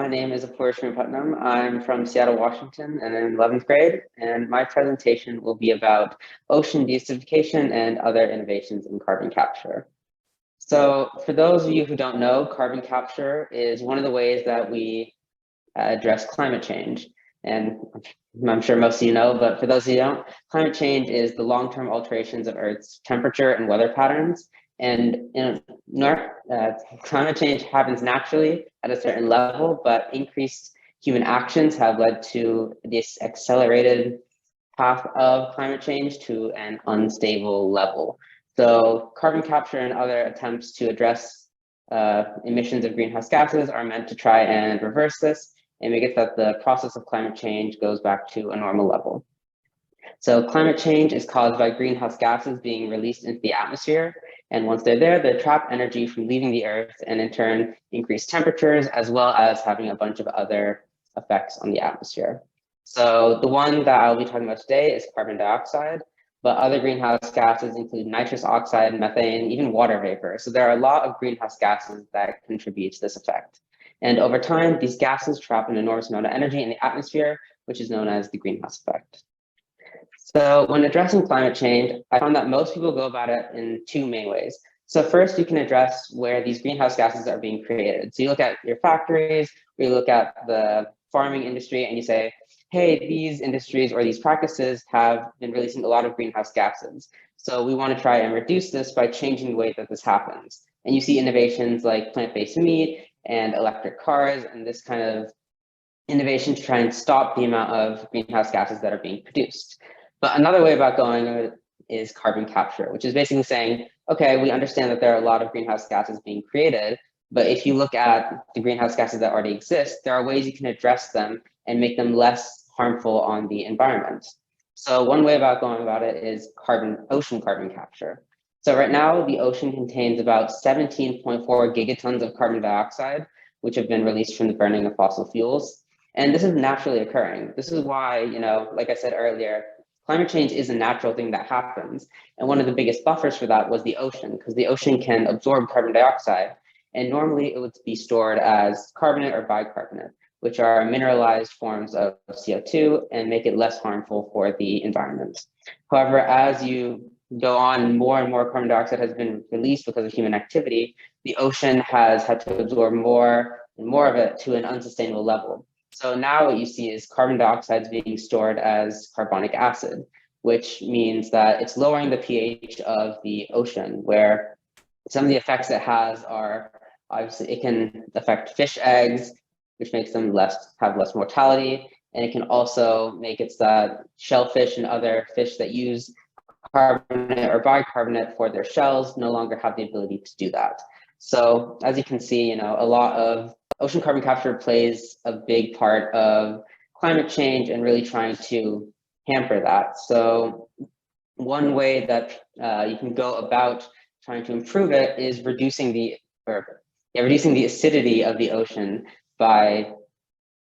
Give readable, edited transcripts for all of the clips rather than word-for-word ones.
my name is Apurv Srirangapatnam. I'm from Seattle, Washington, and I'm in 11th grade. And my presentation will be about ocean deacidification and other innovations in carbon capture. So for those of you who don't know, carbon capture is one of the ways that we address climate change. And I'm sure most of you know, but for those who don't, climate change is the long-term alterations of Earth's temperature and weather patterns. And climate change happens naturally at a certain level, but increased human actions have led to this accelerated path of climate change to an unstable level. So carbon capture and other attempts to address emissions of greenhouse gases are meant to try and reverse this and make it that the process of climate change goes back to a normal level. So climate change is caused by greenhouse gases being released into the atmosphere. And once they're there, they trap energy from leaving the Earth and in turn increase temperatures, as well as having a bunch of other effects on the atmosphere. So the one that I'll be talking about today is carbon dioxide, but other greenhouse gases include nitrous oxide, methane, even water vapor. So there are a lot of greenhouse gases that contribute to this effect. And over time, these gases trap an enormous amount of energy in the atmosphere, which is known as the greenhouse effect. So when addressing climate change, I found that most people go about it in two main ways. So first, you can address where these greenhouse gases are being created. So you look at your factories, or you look at the farming industry, and you say, hey, these industries or these practices have been releasing a lot of greenhouse gases. So we want to try and reduce this by changing the way that this happens. And you see innovations like plant-based meat and electric cars, and this kind of innovation to try and stop the amount of greenhouse gases that are being produced. But another way about going it is carbon capture, which is basically saying, okay, we understand that there are a lot of greenhouse gases being created, but if you look at the greenhouse gases that already exist, there are ways you can address them and make them less harmful on the environment. So one way about going about it is ocean carbon capture. So right now, the ocean contains about 17.4 gigatons of carbon dioxide, which have been released from the burning of fossil fuels. And this is naturally occurring. This is why, like I said earlier, climate change is a natural thing that happens. And one of the biggest buffers for that was the ocean, because the ocean can absorb carbon dioxide. And normally it would be stored as carbonate or bicarbonate, which are mineralized forms of CO2 and make it less harmful for the environment. However, as you go on, more and more carbon dioxide has been released because of human activity, the ocean has had to absorb more and more of it to an unsustainable level. So now what you see is carbon dioxide is being stored as carbonic acid, which means that it's lowering the pH of the ocean, where some of the effects it has are obviously it can affect fish eggs, which makes them have less mortality. And it can also make it so that shellfish and other fish that use carbonate or bicarbonate for their shells no longer have the ability to do that. So as you can see, a lot of ocean carbon capture plays a big part of climate change and really trying to hamper that. So one way that you can go about trying to improve it is reducing the acidity of the ocean by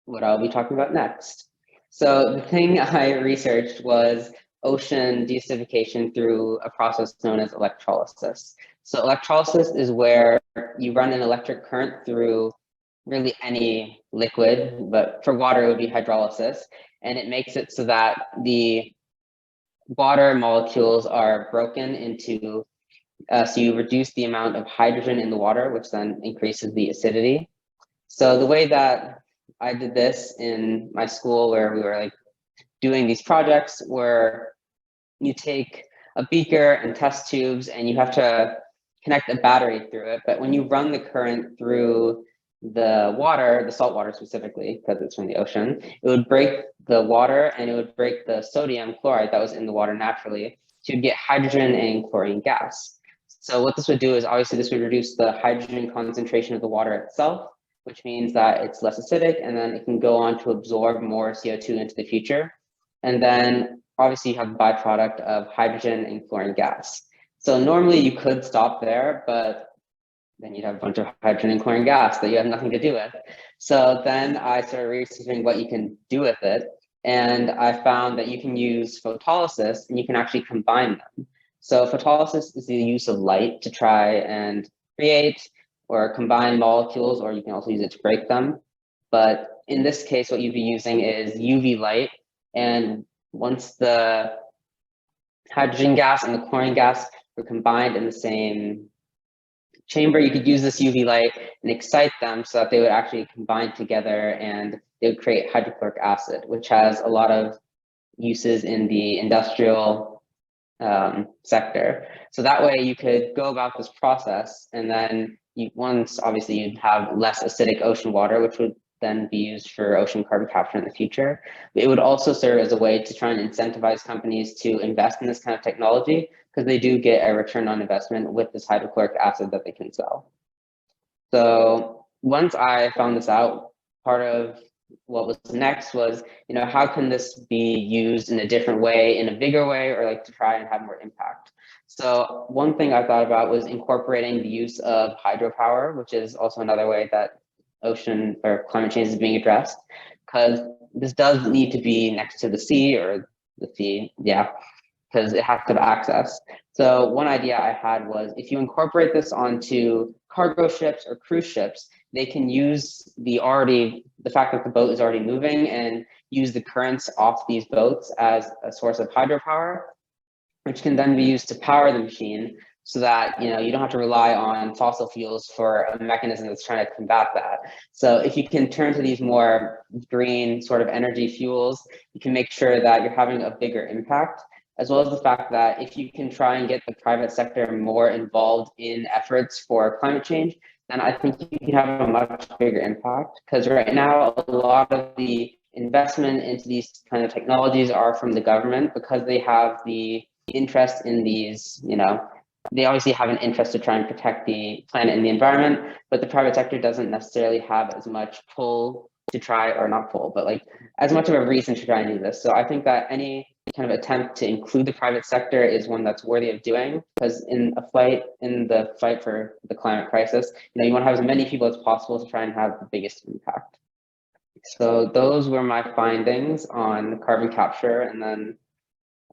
what I'll be talking about next. So the thing I researched was ocean deacidification through a process known as electrolysis. So electrolysis is where you run an electric current through really any liquid, but for water it would be hydrolysis, and it makes it so that the water molecules are broken into, so you reduce the amount of hydrogen in the water, which then increases the acidity. So the way that I did this in my school, where we were doing these projects, where you take a beaker and test tubes and you have to connect a battery through it. But when you run the current through the water, the salt water specifically, because it's from the ocean, it would break the water and it would break the sodium chloride that was in the water naturally to get hydrogen and chlorine gas. So what this would do is obviously this would reduce the hydrogen concentration of the water itself, which means that it's less acidic, and then it can go on to absorb more CO2 into the future. And then obviously you have the byproduct of hydrogen and chlorine gas. So normally you could stop there, but then you'd have a bunch of hydrogen and chlorine gas that you have nothing to do with. So then I started researching what you can do with it. And I found that you can use photolysis and you can actually combine them. So photolysis is the use of light to try and create or combine molecules, or you can also use it to break them. But in this case, what you'd be using is UV light. And once the hydrogen gas and the chlorine gas were combined in the same chamber, you could use this UV light and excite them so that they would actually combine together and they would create hydrochloric acid, which has a lot of uses in the industrial sector. So that way you could go about this process, and then once obviously you'd have less acidic ocean water, which would then be used for ocean carbon capture in the future. It would also serve as a way to try and incentivize companies to invest in this kind of technology, because they do get a return on investment with this hydrochloric acid that they can sell. So once I found this out, part of what was next was, how can this be used in a different way, in a bigger way, or like to try and have more impact? So one thing I thought about was incorporating the use of hydropower, which is also another way that ocean or climate change is being addressed, because this does need to be next to the sea, or the sea, because it has to have access. So one idea I had was, if you incorporate this onto cargo ships or cruise ships, they can use the fact that the boat is already moving and use the currents off these boats as a source of hydropower, which can then be used to power the machine, so that you don't have to rely on fossil fuels for a mechanism that's trying to combat that. So if you can turn to these more green sort of energy fuels, you can make sure that you're having a bigger impact, as well as the fact that if you can try and get the private sector more involved in efforts for climate change, then I think you can have a much bigger impact. Because right now, a lot of the investment into these kind of technologies are from the government, because they have the interest in these, they obviously have an interest to try and protect the planet and the environment, but the private sector doesn't necessarily have as much pull to try, or not pull, but like as much of a reason to try and do this. So I think that any kind of attempt to include the private sector is one that's worthy of doing, because in the fight for the climate crisis, you want to have as many people as possible to try and have the biggest impact. So those were my findings on carbon capture, and then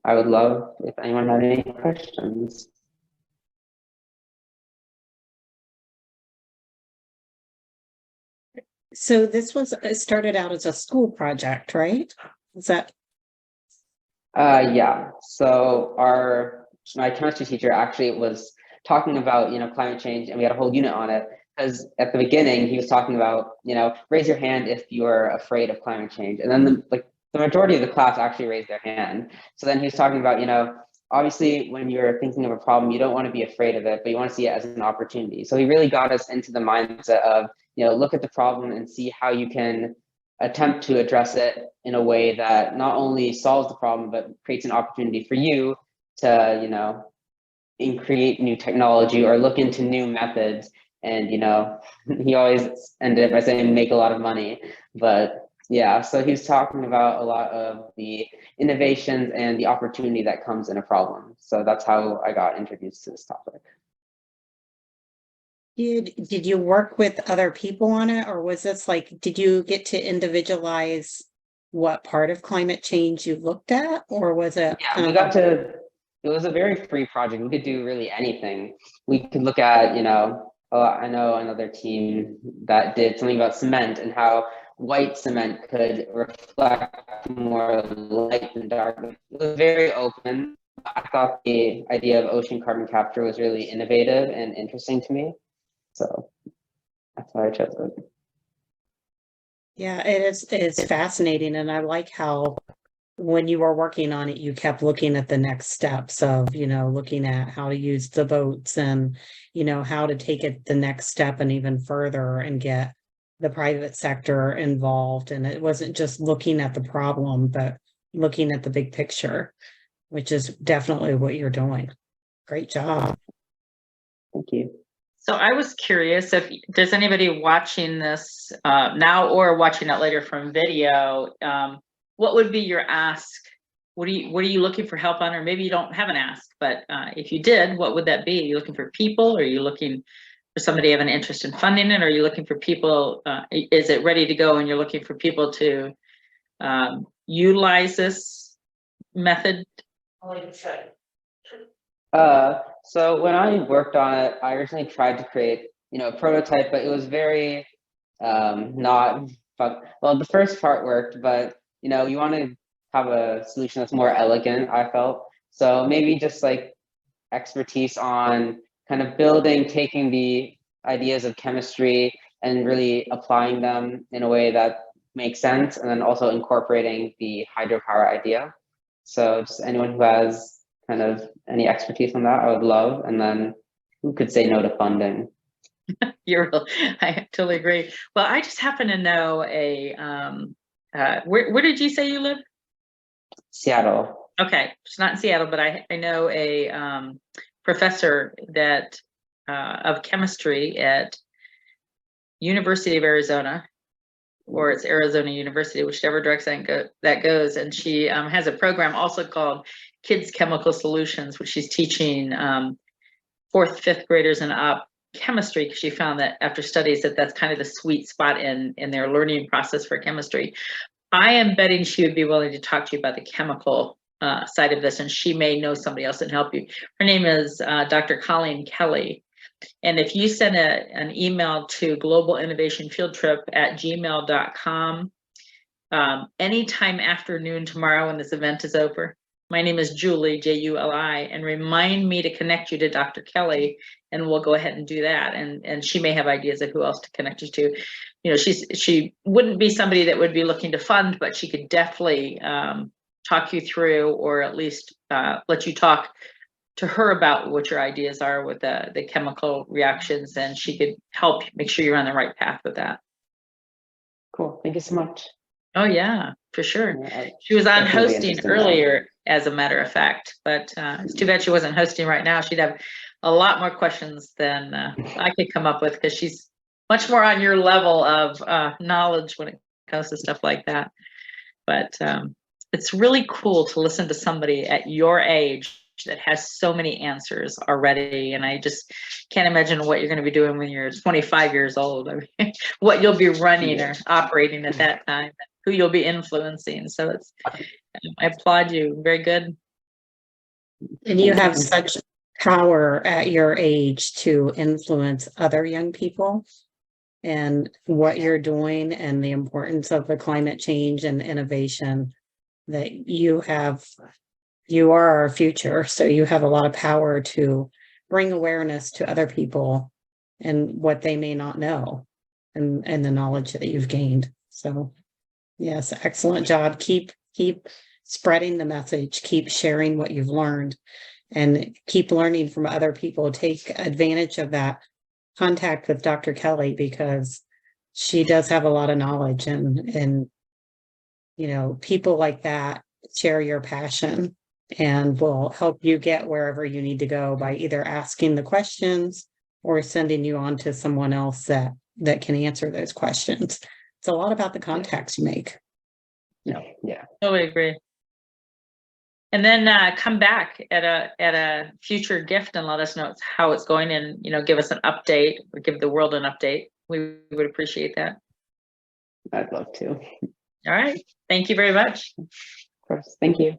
I would love if anyone had any questions. So this was started out as a school project, right? Is that? Yeah. So my chemistry teacher actually was talking about climate change, and we had a whole unit on it, because at the beginning he was talking about raise your hand if you're afraid of climate change, and then the majority of the class actually raised their hand. So then he was talking about obviously when you're thinking of a problem, you don't want to be afraid of it, but you want to see it as an opportunity. So he really got us into the mindset of look at the problem and see how you can attempt to address it in a way that not only solves the problem, but creates an opportunity for you to, create new technology or look into new methods. And, he always ended up by saying make a lot of money. But yeah, so he was talking about a lot of the innovations and the opportunity that comes in a problem. So that's how I got introduced to this topic. Did you work with other people on it, or was this did you get to individualize what part of climate change you looked at, or was it? Yeah, it was a very free project. We could do really anything. We could look at, I know another team that did something about cement and how white cement could reflect more light than dark. It was very open. I thought the idea of ocean carbon capture was really innovative and interesting to me. So that's why I chose it. Yeah, it's fascinating. And I like how when you were working on it, you kept looking at the next steps of, looking at how to use the boats and, how to take it the next step and even further and get the private sector involved. And it wasn't just looking at the problem, but looking at the big picture, which is definitely what you're doing. Great job. Thank you. So I was curious if there's anybody watching this now or watching it later from video. What would be your ask? What are you looking for help on? Or maybe you don't have an ask, but if you did, what would that be? Are you looking for people? Or are you looking for somebody have an interest in funding it? Or are you looking for people? Is it ready to go and you're looking for people to utilize this method? So when I worked on it, I originally tried to create, a prototype, but it was very not well, the first part worked, but you know, you want to have a solution that's more elegant, I felt. So maybe just like expertise on kind of taking the ideas of chemistry and really applying them in a way that makes sense, and then also incorporating the hydropower idea. So just anyone who has kind of any expertise on that, I would love. And then who could say no to funding? I totally agree. Well, I just happen to know where did you say you live? Seattle. Okay, it's not in Seattle, but I know a professor that of chemistry at University of Arizona, or it's Arizona University, whichever direction that goes. And she has a program also called Kids Chemical Solutions, which she's teaching 4th, 5th graders and up chemistry, because she found that after studies that's kind of the sweet spot in their learning process for chemistry. I am betting she would be willing to talk to you about the chemical side of this, and she may know somebody else and help you. Her name is Dr. Colleen Kelly. And if you send an email to globalinnovationfieldtrip@gmail.com anytime after noon tomorrow when this event is over, my name is Julie, Juli, and remind me to connect you to Dr. Kelly, and we'll go ahead and do that. And she may have ideas of who else to connect you to. You know, she wouldn't be somebody that would be looking to fund, but she could definitely talk you through, or at least let you talk to her about what your ideas are with the chemical reactions, and she could help make sure you're on the right path with that. Cool. Thank you so much. Oh yeah, for sure. Yeah, She was on definitely hosting interested in that. earlier, as a matter of fact, but it's too bad she wasn't hosting right now. She'd have a lot more questions than I could come up with, because she's much more on your level of knowledge when it comes to stuff like that. But it's really cool to listen to somebody at your age that has so many answers already. And I just can't imagine what you're going to be doing when you're 25 years old. I mean, what you'll be running or operating at that time, and who you'll be influencing. So I applaud you. Very good. And you have such power at your age to influence other young people, and what you're doing and the importance of the climate change and innovation that you are our future. So you have a lot of power to bring awareness to other people and what they may not know, and the knowledge that you've gained. So yes, excellent job. Keep spreading the message, keep sharing what you've learned, and keep learning from other people. Take advantage of that contact with Dr. Kelly, because she does have a lot of knowledge, and you know, people like that share your passion and will help you get wherever you need to go by either asking the questions or sending you on to someone else that can answer those questions. It's a lot about the contacts you make. Yeah. Totally agree. And then come back at a future gift and let us know how it's going, and give us an update, or give the world an update. We would appreciate that. I'd love to. All right. Thank you very much. Of course. Thank you.